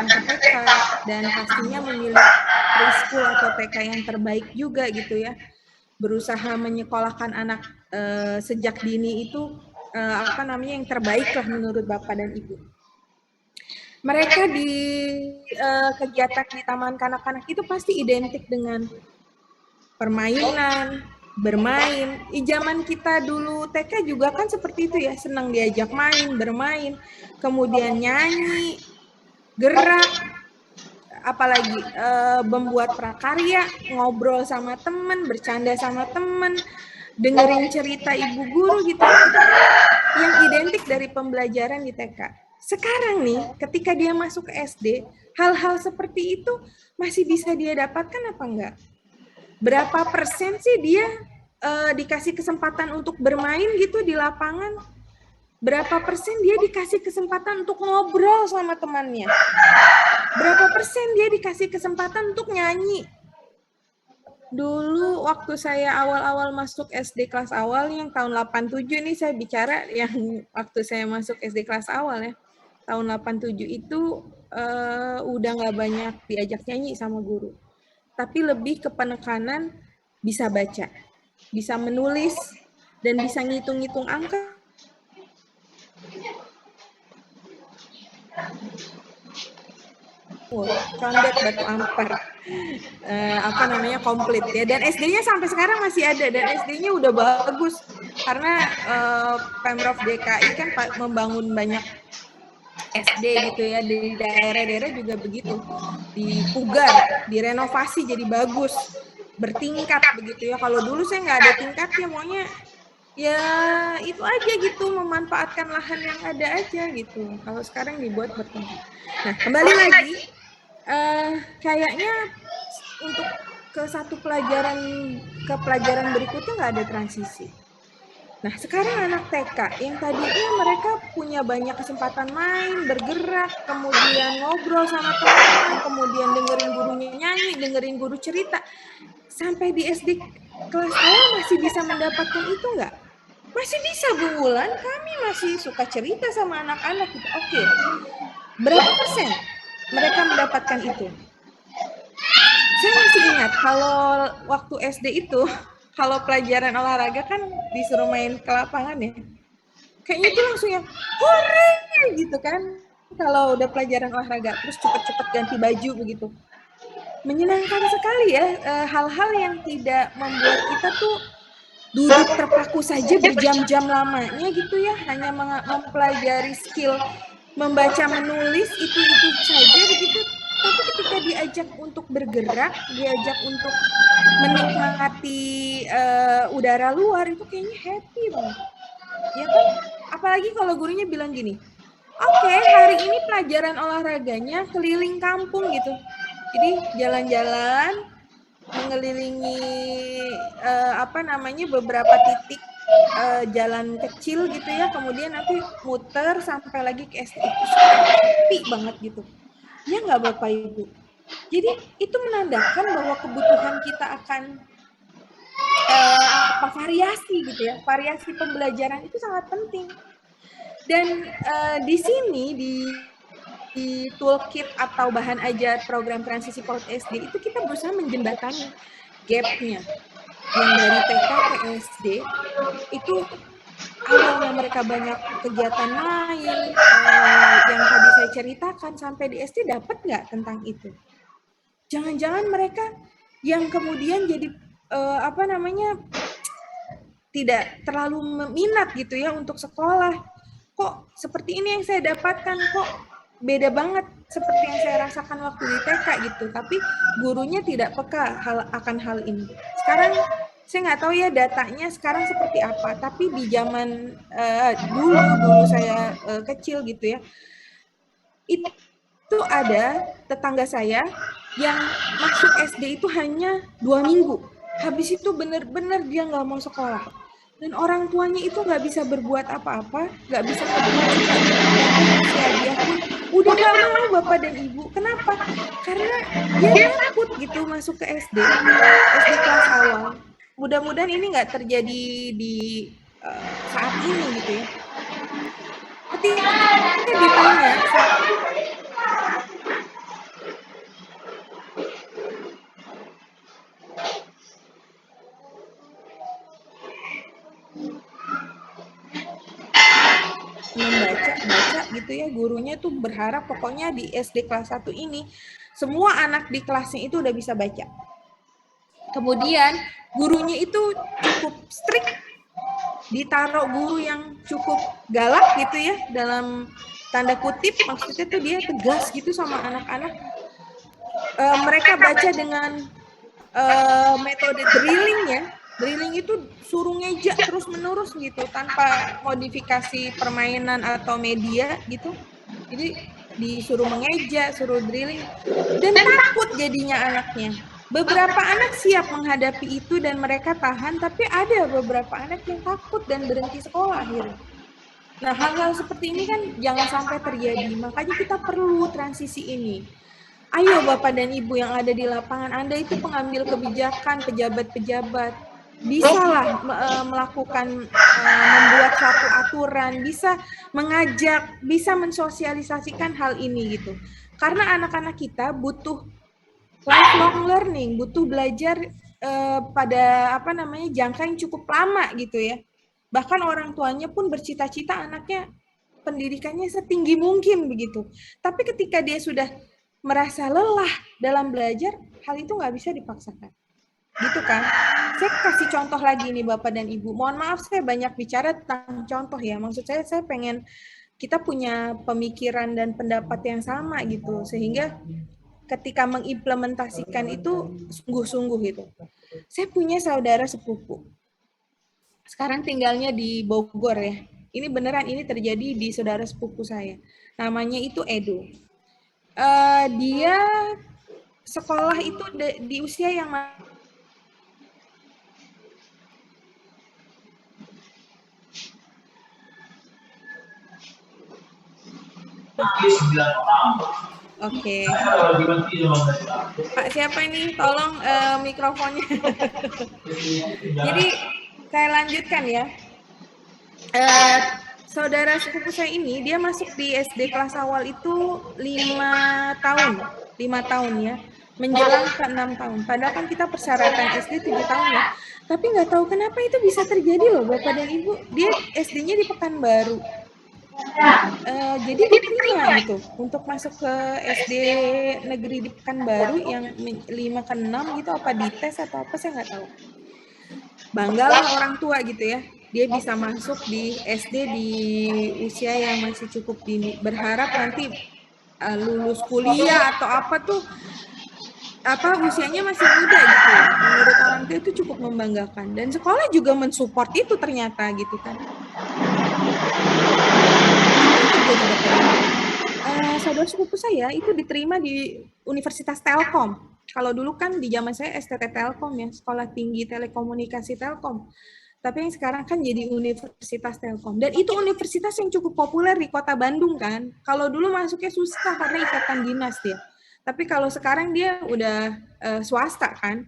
datang ke TK dan pastinya memilih preschool atau TK yang terbaik juga gitu ya. Berusaha menyekolahkan anak sejak dini itu yang terbaik lah menurut Bapak dan Ibu. Mereka di kegiatan di taman kanak-kanak itu pasti identik dengan permainan, bermain. Zaman kita dulu TK juga kan seperti itu ya, senang diajak main, bermain, kemudian nyanyi, gerak, apalagi membuat prakarya, ngobrol sama teman, bercanda sama teman, dengerin cerita ibu guru gitu. Itu kan yang identik dari pembelajaran di TK. Sekarang nih, ketika dia masuk ke SD, hal-hal seperti itu masih bisa dia dapatkan apa enggak? Berapa persen sih dia dikasih kesempatan untuk bermain gitu di lapangan? Berapa persen dia dikasih kesempatan untuk ngobrol sama temannya? Berapa persen dia dikasih kesempatan untuk nyanyi? Dulu waktu saya awal-awal masuk SD kelas awal yang tahun 87 nih saya bicara yang waktu saya masuk SD kelas awal ya. Tahun 87 itu udah nggak banyak diajak nyanyi sama guru. Tapi lebih ke penekanan bisa baca, bisa menulis, dan bisa ngitung-ngitung angka. Condet Batu Ampar komplit ya, dan SD-nya sampai sekarang masih ada, dan SD-nya udah bagus karena Pemprov DKI kan membangun banyak SD gitu ya, di daerah-daerah juga begitu, dipugar, direnovasi jadi bagus, bertingkat begitu ya. Kalau dulu saya nggak ada tingkatnya, maunya ya itu aja gitu, memanfaatkan lahan yang ada aja gitu. Kalau sekarang dibuat bertingkat. Nah, kembali lagi, kayaknya untuk ke pelajaran berikutnya nggak ada transisi. Nah, sekarang anak TK yang tadinya mereka punya banyak kesempatan main, bergerak, kemudian ngobrol sama teman, kemudian dengerin gurunya nyanyi, dengerin guru cerita, sampai di SD kelas awal masih bisa mendapatkan itu nggak? Masih bisa, Bu Wulan, kami masih suka cerita sama anak-anak gitu. Oke, berapa persen mereka mendapatkan itu? Saya masih ingat kalau waktu SD itu, kalau pelajaran olahraga kan disuruh main ke lapangan ya. Kayaknya itu langsung yang hore gitu kan. Kalau udah pelajaran olahraga, terus cepet-cepet ganti baju begitu. Menyenangkan sekali ya, hal-hal yang tidak membuat kita tuh duduk terpaku saja berjam-jam lamanya gitu ya, hanya mempelajari skill membaca menulis itu saja begitu. Tapi ketika diajak untuk bergerak, diajak untuk menikmati udara luar, itu kayaknya happy banget. Ya kan? Apalagi kalau gurunya bilang gini, oke, hari ini pelajaran olahraganya keliling kampung gitu. Jadi jalan-jalan mengelilingi beberapa titik jalan kecil gitu ya, kemudian nanti muter sampai lagi ke SD. Itu happy banget gitu. Ya nggak Bapak Ibu? Jadi itu menandakan bahwa kebutuhan kita akan variasi gitu ya, variasi pembelajaran itu sangat penting. Dan di sini di toolkit atau bahan ajar program transisi PAUD SD itu kita berusaha menjembatani gap-nya yang dari TK ke SD itu. Awalnya mereka banyak kegiatan main, yang tadi saya ceritakan, sampai di SD dapat nggak tentang itu? Jangan-jangan mereka yang kemudian jadi tidak terlalu minat gitu ya untuk sekolah. Kok seperti ini yang saya dapatkan, kok beda banget seperti yang saya rasakan waktu di TK gitu. Tapi gurunya tidak peka akan hal ini. Sekarang saya nggak tahu ya datanya sekarang seperti apa. Tapi di zaman dulu saya kecil gitu ya, itu ada tetangga saya yang masuk SD itu hanya 2 minggu. Habis itu benar-benar dia nggak mau sekolah. Dan orang tuanya itu nggak bisa berbuat apa-apa, nggak bisa berbuat juga. Bahkan usia dia pun udah nggak mau Bapak dan Ibu. Kenapa? Karena dia takut gitu masuk ke SD kelas awal. Mudah-mudahan ini nggak terjadi di saat ini gitu ya. Ketika ditanya gitu ya, gurunya tuh berharap pokoknya di SD kelas 1 ini semua anak di kelasnya itu udah bisa baca. Kemudian gurunya itu cukup strict, ditaruh guru yang cukup galak gitu ya, dalam tanda kutip, maksudnya tuh dia tegas gitu sama anak-anak. Mereka baca dengan metode drilling ya. Drilling itu suruh ngejak terus menerus gitu tanpa modifikasi permainan atau media gitu. Jadi disuruh mengejak, suruh drilling, dan takut jadinya anaknya. Beberapa anak siap menghadapi itu dan mereka tahan, tapi ada beberapa anak yang takut dan berhenti sekolah akhirnya. Nah, hal-hal seperti ini kan jangan sampai terjadi, makanya kita perlu transisi ini. Ayo Bapak dan Ibu yang ada di lapangan, Anda itu pengambil kebijakan, pejabat-pejabat, bisalah melakukan, membuat suatu aturan, bisa mengajak, bisa mensosialisasikan hal ini gitu. Karena anak-anak kita butuh lifelong learning, butuh belajar pada jangka yang cukup lama gitu ya. Bahkan orang tuanya pun bercita-cita anaknya pendidikannya setinggi mungkin begitu. Tapi ketika dia sudah merasa lelah dalam belajar, hal itu nggak bisa dipaksakan. Gitu kan? Saya kasih contoh lagi nih Bapak dan Ibu. Mohon maaf saya banyak bicara tentang contoh ya. Maksud saya pengen kita punya pemikiran dan pendapat yang sama gitu. Sehingga ketika mengimplementasikan itu sungguh-sungguh gitu. Saya punya saudara sepupu. Sekarang tinggalnya di Bogor ya. Ini beneran, ini terjadi di saudara sepupu saya. Namanya itu Edo. Dia sekolah itu di usia yang Oke. Pak siapa ini? Tolong mikrofonnya. Jadi saya lanjutkan ya. Saudara sepupu saya ini dia masuk di SD kelas awal itu 5 tahun ya, menjelang ke 6 tahun. Padahal kan kita persyaratan SD 7 tahun ya. Tapi nggak tahu kenapa itu bisa terjadi loh Bapak dan Ibu. Dia SD-nya di Pekanbaru. Jadi diterima gitu untuk masuk ke SD negeri di Pekanbaru yang 5 ke 6 gitu, apa dites atau apa saya nggak tahu. Banggalah orang tua gitu ya, dia bisa masuk di SD di usia yang masih cukup dini, berharap nanti lulus kuliah atau apa tuh usianya masih muda gitu. Menurut orang tua itu cukup membanggakan, dan sekolah juga mensupport itu ternyata gitu kan. Saudara sepupu saya itu diterima di Universitas Telkom. Kalau dulu kan di zaman saya STT Telkom ya, Sekolah Tinggi Telekomunikasi Telkom. Tapi yang sekarang kan jadi Universitas Telkom. Dan itu universitas yang cukup populer di kota Bandung kan. Kalau dulu masuknya susah karena ikatan dinas dia. Tapi kalau sekarang dia udah swasta kan.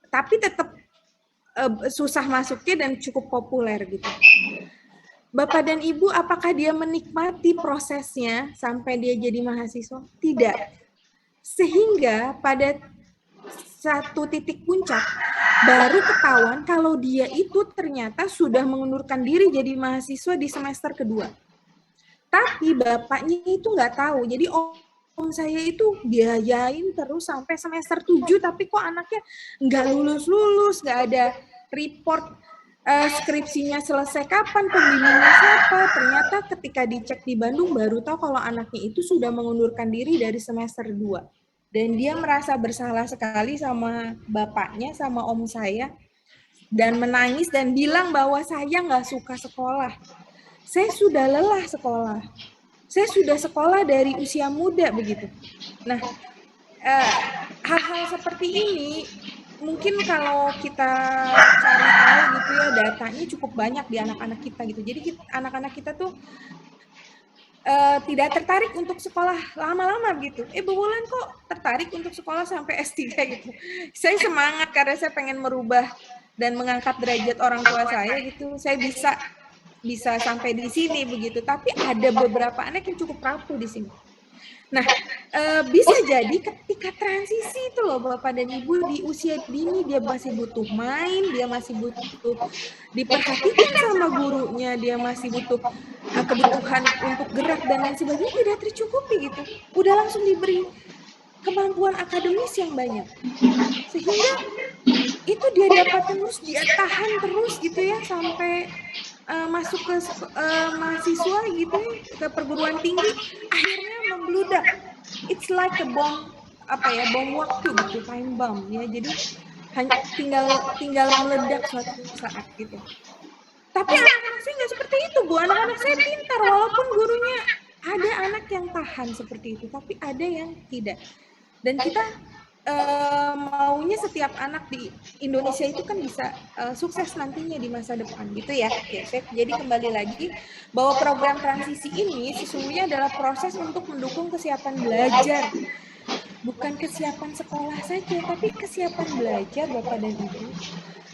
Tapi tetap susah masuknya dan cukup populer gitu. Bapak dan Ibu, apakah dia menikmati prosesnya sampai dia jadi mahasiswa? Tidak. Sehingga pada satu titik puncak, baru ketahuan kalau dia itu ternyata sudah mengundurkan diri jadi mahasiswa di semester kedua. Tapi bapaknya itu nggak tahu. Jadi om saya itu biayain terus sampai semester 7, tapi kok anaknya nggak lulus-lulus, nggak ada report skripsinya selesai kapan, pembimbingnya siapa. Ternyata ketika dicek di Bandung baru tahu kalau anaknya itu sudah mengundurkan diri dari semester 2. Dan dia merasa bersalah sekali sama bapaknya, sama om saya, dan menangis dan bilang bahwa saya nggak suka sekolah. Saya sudah lelah sekolah. Saya sudah sekolah dari usia muda begitu. Nah, hal-hal seperti ini mungkin kalau kita cari tahu gitu ya, datanya cukup banyak di anak-anak kita gitu. Jadi anak-anak kita tuh tidak tertarik untuk sekolah lama-lama gitu. Bu Wulan kok tertarik untuk sekolah sampai S3 gitu. Saya semangat karena saya pengen merubah dan mengangkat derajat orang tua saya gitu. Saya bisa sampai di sini begitu. Tapi ada beberapa anak yang cukup rapuh di sini. Nah, bisa jadi ketika transisi itu loh Bapak dan Ibu, di usia dini dia masih butuh main, dia masih butuh diperhatikan sama gurunya, dia masih butuh kebutuhan untuk gerak dan lain sebagainya tidak tercukupi gitu. Udah langsung diberi kemampuan akademis yang banyak. Sehingga itu dia dapatkan terus, dia tahan terus gitu ya sampai masuk ke mahasiswa gitu ya, ke perguruan tinggi, akhirnya membludak. It's like a bomb, bom waktu gitu, time bomb ya. Jadi tinggal meledak suatu saat gitu. Tapi anak-anak saya nggak seperti itu, Bu. Anak-anak saya pintar, walaupun gurunya ada anak yang tahan seperti itu, tapi ada yang tidak. Dan kita maunya setiap anak di Indonesia itu kan bisa sukses nantinya di masa depan gitu ya. Jadi kembali lagi bahwa program transisi ini sesungguhnya adalah proses untuk mendukung kesiapan belajar. Bukan kesiapan sekolah saja, tapi kesiapan belajar Bapak dan Ibu.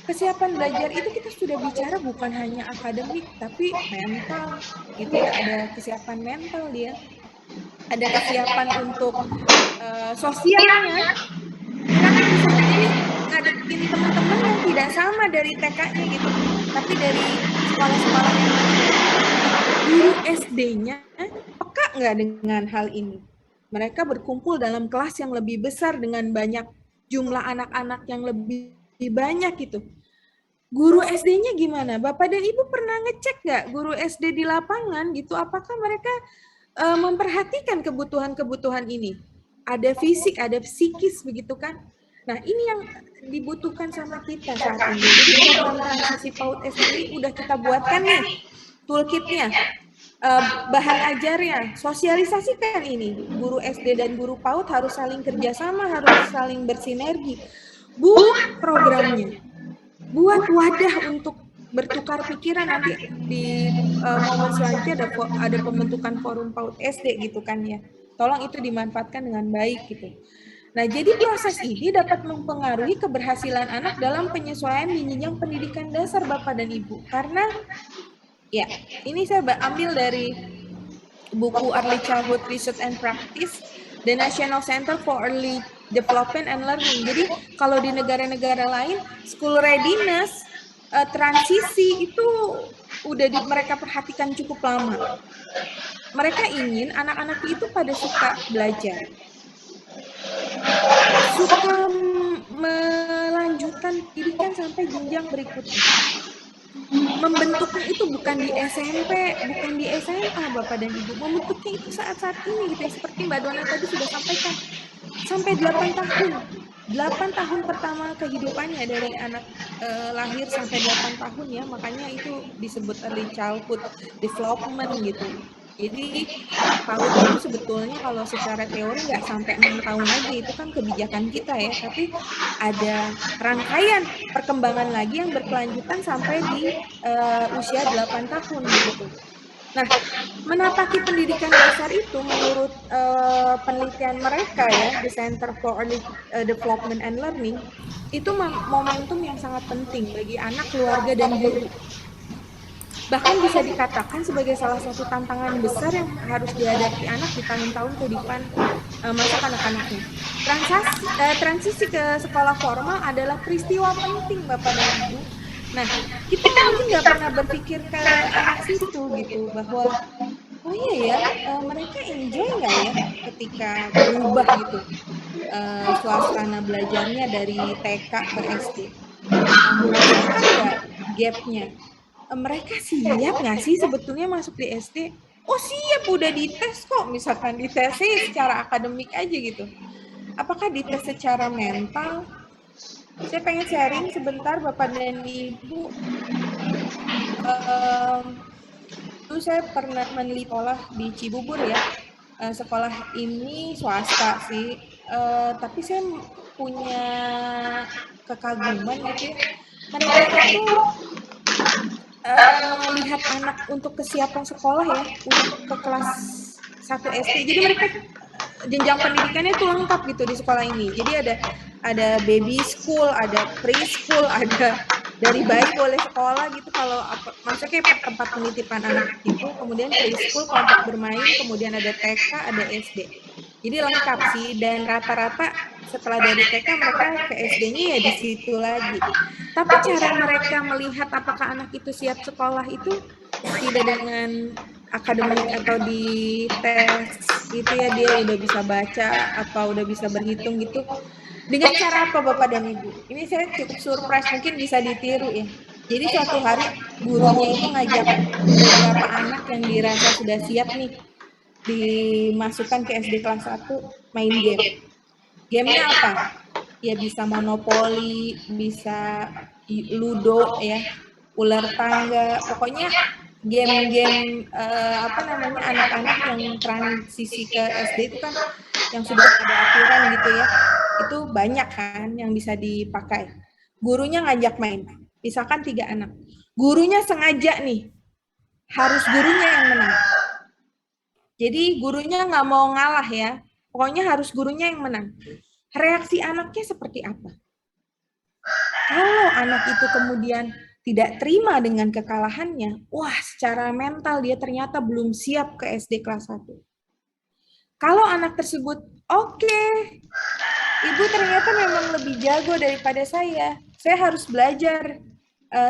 Kesiapan belajar itu kita sudah bicara bukan hanya akademik, tapi mental gitu ya. Ada kesiapan mental dia. Ada kesiapan untuk sosialnya. Anak bisa jadi ngadepin teman-teman yang tidak sama dari TK-nya gitu, tapi dari sekolah-sekolah yang lain. Guru SD-nya peka nggak dengan hal ini? Mereka berkumpul dalam kelas yang lebih besar dengan banyak jumlah anak-anak yang lebih banyak gitu. Guru SD-nya gimana? Bapak dan Ibu pernah ngecek nggak guru SD di lapangan gitu? Apakah mereka memperhatikan kebutuhan-kebutuhan ini? Ada fisik, ada psikis begitu kan? Nah ini yang dibutuhkan sama kita saat ini. Jadi program transisi PAUD SD ini udah kita buatkan nih toolkitnya, bahan ajarnya, sosialisasikan ini. Guru SD dan guru PAUD harus saling kerjasama, harus saling bersinergi. Buat programnya, buat wadah untuk bertukar pikiran. Nanti di momen selanjutnya ada pembentukan forum PAUD SD gitu kan ya. Tolong itu dimanfaatkan dengan baik gitu. Nah, jadi proses ini dapat mempengaruhi keberhasilan anak dalam penyesuaian di jenjang pendidikan dasar Bapak dan Ibu. Karena ya, ini saya ambil dari buku Early Childhood Research and Practice, The National Center for Early Development and Learning. Jadi kalau di negara-negara lain, school readiness, transisi itu udah mereka perhatikan cukup lama. Mereka ingin anak-anak itu pada suka belajar, suka melanjutkan pendidikan sampai jenjang berikutnya. Membentuknya itu bukan di SMP, bukan di SMA Bapak dan Ibu. Membentuknya itu saat-saat ini gitu ya. Seperti Mbak Dona tadi sudah sampaikan, sampai 8 tahun. 8 tahun pertama kehidupannya dari anak lahir sampai 8 tahun ya. Makanya itu disebut early childhood development gitu. Jadi PAUD itu sebetulnya kalau secara teori nggak sampai 6 tahun aja, itu kan kebijakan kita ya, tapi ada rangkaian perkembangan lagi yang berkelanjutan sampai di usia 8 tahun gitu. Nah, menapaki pendidikan dasar itu menurut penelitian mereka ya, The Center for Early Development and Learning, itu momentum yang sangat penting bagi anak, keluarga, dan guru. Bahkan bisa dikatakan sebagai salah satu tantangan besar yang harus dihadapi anak di tahun-tahun kehidupan masa kanak-kanaknya. Transisi ke sekolah formal adalah peristiwa penting Bapak dan Ibu. Nah, kita mungkin nggak pernah berpikir ke arah situ gitu, bahwa oh iya ya, mereka enjoy nggak ya ketika berubah gitu suasana belajarnya dari TK ke SD. Merasakan nggak gapnya? Mereka siap nggak sih sebetulnya masuk di SD? Oh siap, udah dites kok, misalkan dites secara akademik aja gitu. Apakah dites secara mental? Saya pengen sharing sebentar Bapak dan Ibu. Dulu saya pernah meneliti sekolah di Cibubur ya. Sekolah ini swasta sih, tapi saya punya kekaguman gitu ya. Mereka itu melihat anak untuk kesiapan sekolah ya, untuk ke kelas 1 SD. Jadi mereka jenjang pendidikannya itu lengkap gitu di sekolah ini. Jadi ada baby school, ada preschool, ada dari bayi boleh sekolah gitu kalau maksudnya tempat penitipan anak itu, kemudian preschool, kelompok bermain, kemudian ada TK, ada SD. Jadi lengkap sih, dan rata-rata setelah dari TK mereka ke SD-nya ya di situ lagi. Tapi cara mereka melihat apakah anak itu siap sekolah itu tidak dengan akademik atau di tes gitu ya, dia udah bisa baca apa udah bisa berhitung gitu. Dengan cara apa Bapak dan Ibu? Ini saya cukup surprise, mungkin bisa ditiru ya. Jadi suatu hari gurunya itu ngajak beberapa anak yang dirasa sudah siap nih dimasukkan ke SD kelas 1 main game. Gamenya apa? Ya bisa monopoli, bisa ludo ya, ular tangga, pokoknya game-game apa namanya anak-anak yang transisi ke SD itu kan yang sudah ada aturan gitu ya, itu banyak kan yang bisa dipakai. Gurunya ngajak main, misalkan 3 anak. Gurunya sengaja nih, harus gurunya yang menang. Jadi gurunya nggak mau ngalah ya, pokoknya harus gurunya yang menang. Reaksi anaknya seperti apa? Kalau anak itu kemudian tidak terima dengan kekalahannya, wah secara mental dia ternyata belum siap ke SD kelas 1. Kalau anak tersebut, oke, ibu ternyata memang lebih jago daripada saya harus belajar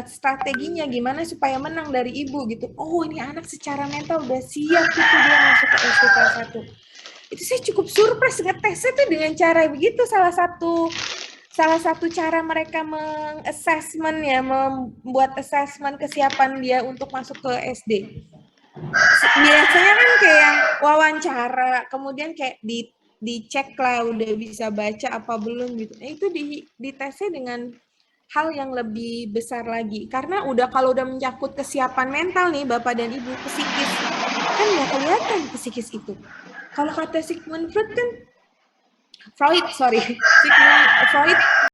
strateginya gimana supaya menang dari ibu gitu. Oh ini anak secara mental udah siap gitu dia masuk ke SD kelas 1. Itu saya cukup surprise ngetesnya tuh dengan cara begitu, salah satu cara mereka mengassessment ya, membuat assessment kesiapan dia untuk masuk ke SD. Biasanya kan kayak wawancara, kemudian kayak dicek lah udah bisa baca apa belum gitu. Itu di tesnya dengan hal yang lebih besar lagi. Karena kalau udah menyangkut kesiapan mental nih Bapak dan Ibu, psikis, kan nggak kelihatan psikis itu. Kalau kata Sigmund Freud kan, Sigmund Freud